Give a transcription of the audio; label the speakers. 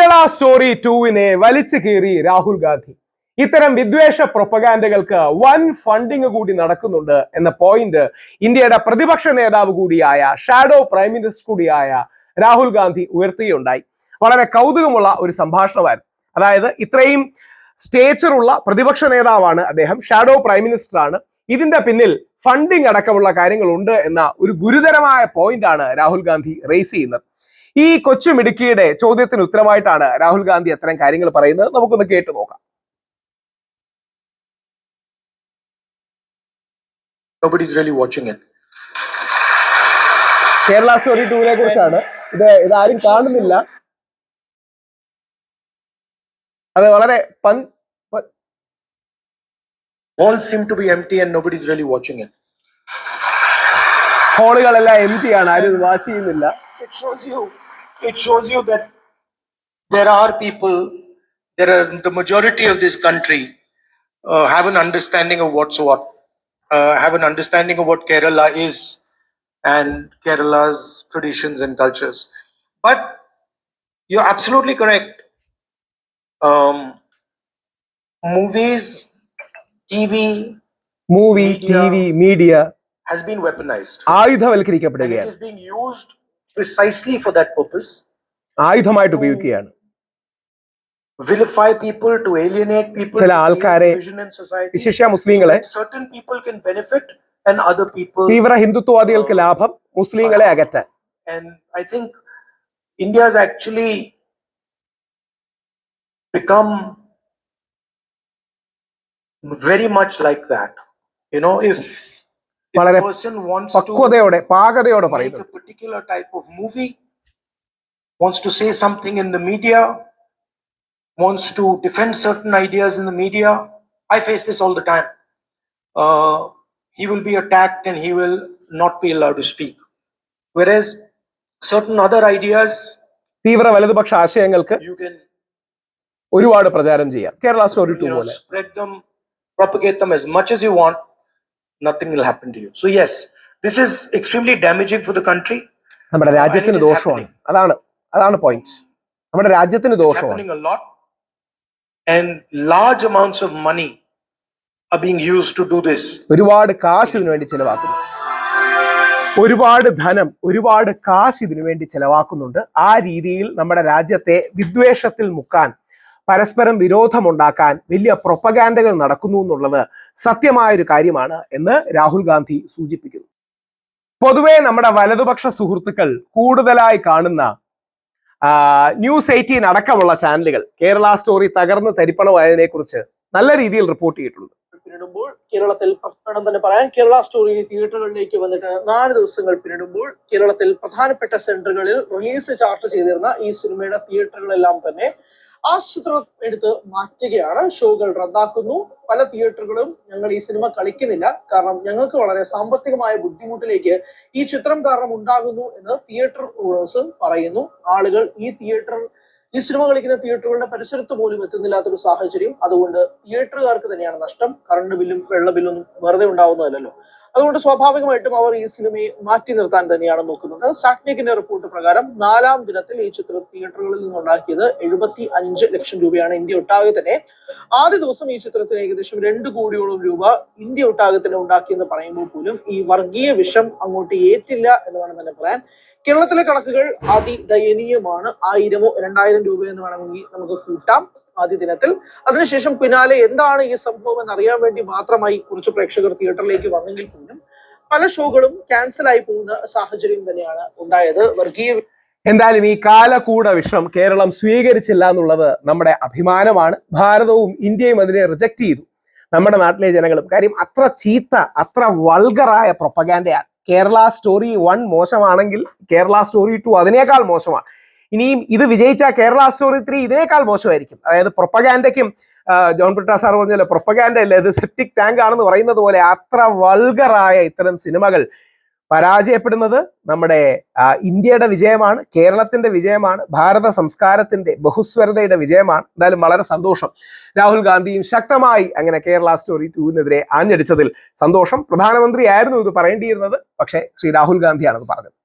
Speaker 1: Kerala story 2-നെ വലിച്ചു കീറി രാഹുൽ ഗാന്ധി. ഇത്തരം വിദ്വേഷ പ്രൊപ്പഗാൻഡകൾക്ക് വൻ ഫണ്ടിങ് കൂടി നടക്കുന്നുണ്ട് എന്ന പോയിന്റ് ഇന്ത്യയുടെ പ്രതിപക്ഷ നേതാവ് കൂടിയായ ഷാഡോ പ്രൈം മിനിസ്റ്റർ കൂടിയായ രാഹുൽ ഗാന്ധി ഉയർത്തുകയുണ്ടായി. വളരെ കൗതുകമുള്ള ഒരു സംഭാഷണമായിരുന്നു. അതായത് ഇത്രയും സ്റ്റേച്ചറുള്ള പ്രതിപക്ഷ നേതാവാണ് അദ്ദേഹം, ഷാഡോ പ്രൈം മിനിസ്റ്റർ ആണ്. ഇതിന്റെ പിന്നിൽ ഫണ്ടിങ് അടക്കമുള്ള കാര്യങ്ങളുണ്ട് എന്ന ഒരു ഗുരുതരമായ പോയിന്റാണ് രാഹുൽ ഗാന്ധി റേസ് ചെയ്യുന്നത്. ഈ കൊച്ചു മിടുക്കിയുടെ ചോദ്യത്തിന് ഉത്തരമായിട്ടാണ് രാഹുൽ ഗാന്ധി അത്തരം കാര്യങ്ങൾ പറയുന്നത്. നമുക്കൊന്ന് കേട്ടു നോക്കാം.
Speaker 2: Nobody's really watching it.
Speaker 1: Kerala story 2-നെ കുറിച്ചാണ്. ഇതാരും കാണുന്നില്ല. അത് വളരെ
Speaker 2: Halls seem to be empty and nobody's really watching it.
Speaker 1: ഹാളുകളെല്ലാം എംറ്റി ആണ്, ആരും വാച്ച് ചെയ്യുന്നില്ല.
Speaker 2: It shows you that the majority of this country have an understanding of what's what, have an understanding of what Kerala is and Kerala's traditions and cultures. But you're absolutely correct. Movies, TV,
Speaker 1: media
Speaker 2: has been weaponized.
Speaker 1: ആയുധവൽക്കരിക്കപ്പെടുകയാണ്.
Speaker 2: It is being used precisely for that purpose.
Speaker 1: ആയുധമായിട്ട് ഉപയോഗിക്കുകയാണ്.
Speaker 2: Vilify people, to alienate people,
Speaker 1: ചില ആൾക്കാരെ, വിശേഷിച്ച് മുസ്ലിങ്ങളെ,
Speaker 2: certain people can benefit and other people,
Speaker 1: തീവ്ര ഹിന്ദുത്വവാദികൾക്ക് ലാഭം, മുസ്ലിങ്ങളെ അകറ്റാൻ.
Speaker 2: And I think India has actually become very much like that. You know, if a person wants to make a particular type of movie, wants to say something in the media, wants to defend certain ideas in the media, I face this all the time. He will be attacked and he will not be allowed to speak. Whereas certain other ideas,
Speaker 1: തീവ്ര വലതുപക്ഷ ആശയങ്ങൾക്ക്
Speaker 2: you can
Speaker 1: ഒരുപാട് പ്രചാരം ചെയ്യാം. Kerala story 2 പോലെ
Speaker 2: spread them, propagate them as much as you want, nothing will happen to you. So yes, this is extremely damaging for the country.
Speaker 1: നമ്മുടെ രാജ്യത്തിന് ദോഷമാണ്. അതാണ് പോയിന്റ്. നമ്മുടെ രാജ്യത്തിന് ദോഷമാണ്.
Speaker 2: Happening a lot, and large amounts of money are being used to do this.
Speaker 1: ഒരുപാട് കാശ് ഇതിനു വേണ്ടി ചെലവാക്കുന്നു. ഒരുപാട് ധനം, ഒരുപാട് കാശ് ഇതിനു വേണ്ടി ചെലവാക്കുന്നുണ്ട്. ആ രീതിയിൽ നമ്മുടെ രാജ്യത്തെ വിദ്വേഷത്തിൽ മുക്കാൻ, പരസ്പരം വിരോധമുണ്ടാക്കാൻ വലിയ പ്രൊപ്പഗാൻഡകൾ നടക്കുന്നു എന്നുള്ളത് സത്യമായൊരു കാര്യമാണ് എന്ന് രാഹുൽ ഗാന്ധി സൂചിപ്പിക്കുന്നു. പൊതുവെ നമ്മുടെ വലതുപക്ഷ സുഹൃത്തുക്കൾ കൂടുതലായി കാണുന്ന ന്യൂസ് 18 അടക്കമുള്ള ചാനലുകൾ കേരള സ്റ്റോറി തകർന്ന് തരിപ്പണമായതിനെ കുറിച്ച് നല്ല രീതിയിൽ റിപ്പോർട്ട് ചെയ്തിട്ടുണ്ട്.
Speaker 3: പിന്നിടുമ്പോൾ കേരളത്തിൽ പ്രധാനം തന്നെ പറയാൻ, കേരള സ്റ്റോറി തിയേറ്ററുകളിലേക്ക് വന്നിട്ട് 4 ദിവസങ്ങൾ പിന്നിടുമ്പോൾ കേരളത്തിൽ പ്രധാനപ്പെട്ട സെന്ററുകളിൽ റിലീസ് ചാർട്ട് ചെയ്തിരുന്ന ഈ സിനിമയുടെ തിയേറ്ററുകളെല്ലാം തന്നെ ആസൂത്രണം എടുത്ത് മാറ്റുകയാണ്. ഷോകൾ റദ്ദാക്കുന്നു. പല തിയേറ്ററുകളും ഞങ്ങൾ ഈ സിനിമ കളിക്കുന്നില്ല, കാരണം ഞങ്ങൾക്ക് വളരെ സാമ്പത്തികമായ ബുദ്ധിമുട്ടിലേക്ക് ഈ ചിത്രം കാരണം ഉണ്ടാകുന്നു എന്ന് തിയേറ്റർ ഓണേഴ്സ് പറയുന്നു. ആളുകൾ ഈ സിനിമ കളിക്കുന്ന തിയേറ്ററുകളുടെ പരിസരത്ത് പോലും എത്തുന്നില്ലാത്തൊരു സാഹചര്യം. അതുകൊണ്ട് തിയേറ്ററുകാർക്ക് തന്നെയാണ് നഷ്ടം. കറണ്ട് ബില്ലും വെള്ള ബില്ലൊന്നും വെറുതെ ഉണ്ടാവുന്നതല്ലോ. അതുകൊണ്ട് സ്വാഭാവികമായിട്ടും അവർ ഈ സിനിമയെ മാറ്റി നിർത്താൻ തന്നെയാണ് നോക്കുന്നത്. സാക്നിക്കിന്റെ റിപ്പോർട്ട് പ്രകാരം 4-ാം ദിനത്തിൽ ഈ ചിത്രം തിയേറ്ററുകളിൽ നിന്നുണ്ടാക്കിയത് 75 ലക്ഷം രൂപയാണ് ഇന്ത്യ ഒട്ടാകെ തന്നെ. ആദ്യ ദിവസം ഈ ചിത്രത്തിന് ഏകദേശം 2 കോടിയോളം രൂപ ഇന്ത്യ ഒട്ടാകെ തന്നെ ഉണ്ടാക്കിയെന്ന് പറയുമ്പോൾ പോലും ഈ വർഗീയ വിഷം അങ്ങോട്ട് ഏറ്റില്ല എന്ന് വേണം തന്നെ പറയാൻ. കേരളത്തിലെ കണക്കുകൾ അതിദയനീയമാണ്. 1000-ഓ 2000 രൂപ എന്ന് വേണമെങ്കിൽ നമുക്ക് കൂട്ടാം ആദ്യ ദിനത്തിൽ. അതിനുശേഷം പിന്നാലെ എന്താണ് ഈ സംഭവം എന്നറിയാൻ വേണ്ടി മാത്രമായി കുറച്ച് പ്രേക്ഷകർ തിയേറ്ററിലേക്ക് വന്നെങ്കിൽ പോലും പല ഷോകളും ക്യാൻസൽ ആയി പോകുന്ന സാഹചര്യം തന്നെയാണ് ഉണ്ടായത്.
Speaker 1: എന്തായാലും ഈ കാലകൂട വിഷം കേരളം സ്വീകരിച്ചില്ല എന്നുള്ളത് നമ്മുടെ അഭിമാനമാണ്. ഭാരതവും ഇന്ത്യയും അതിനെ റിജക്ട് ചെയ്തു, നമ്മുടെ നാട്ടിലെ ജനങ്ങളും. കാര്യം അത്ര ചീത്ത, അത്ര വൾഗറായ പ്രൊപ്പഗാൻഡയാണ്. കേരള സ്റ്റോറി 1 മോശമാണെങ്കിൽ കേരള സ്റ്റോറി 2 അതിനേക്കാൾ മോശമാണ്. ഇനിയും ഇത് വിജയിച്ച കേരള സ്റ്റോറി 3 ഇതിനേക്കാൾ മോശമായിരിക്കും. അതായത് പ്രൊപ്പഗാൻഡയ്ക്കും ജോൺ ബ്രിട്ടാ സാർ പറഞ്ഞല്ലോ, പ്രൊപ്പഗാൻഡ അല്ലേ ഇത് സെപ്റ്റിക് ടാങ്ക് ആണെന്ന് പറയുന്നത് പോലെ അത്ര വൾഗറായ ഇത്തരം സിനിമകൾ പരാജയപ്പെടുന്നത് നമ്മുടെ ഇന്ത്യയുടെ വിജയമാണ്, കേരളത്തിന്റെ വിജയമാണ്, ഭാരത സംസ്കാരത്തിന്റെ ബഹുസ്വരതയുടെ വിജയമാണ്. എന്തായാലും വളരെ സന്തോഷം. രാഹുൽ ഗാന്ധിയും ശക്തമായി അങ്ങനെ കേരള സ്റ്റോറി 2-നെതിരെ ആഞ്ഞടിച്ചതിൽ സന്തോഷം. പ്രധാനമന്ത്രി ആയിരുന്നു ഇത് പറയേണ്ടിയിരുന്നത്, പക്ഷേ ശ്രീ രാഹുൽ ഗാന്ധിയാണ് ഇത് പറഞ്ഞത്.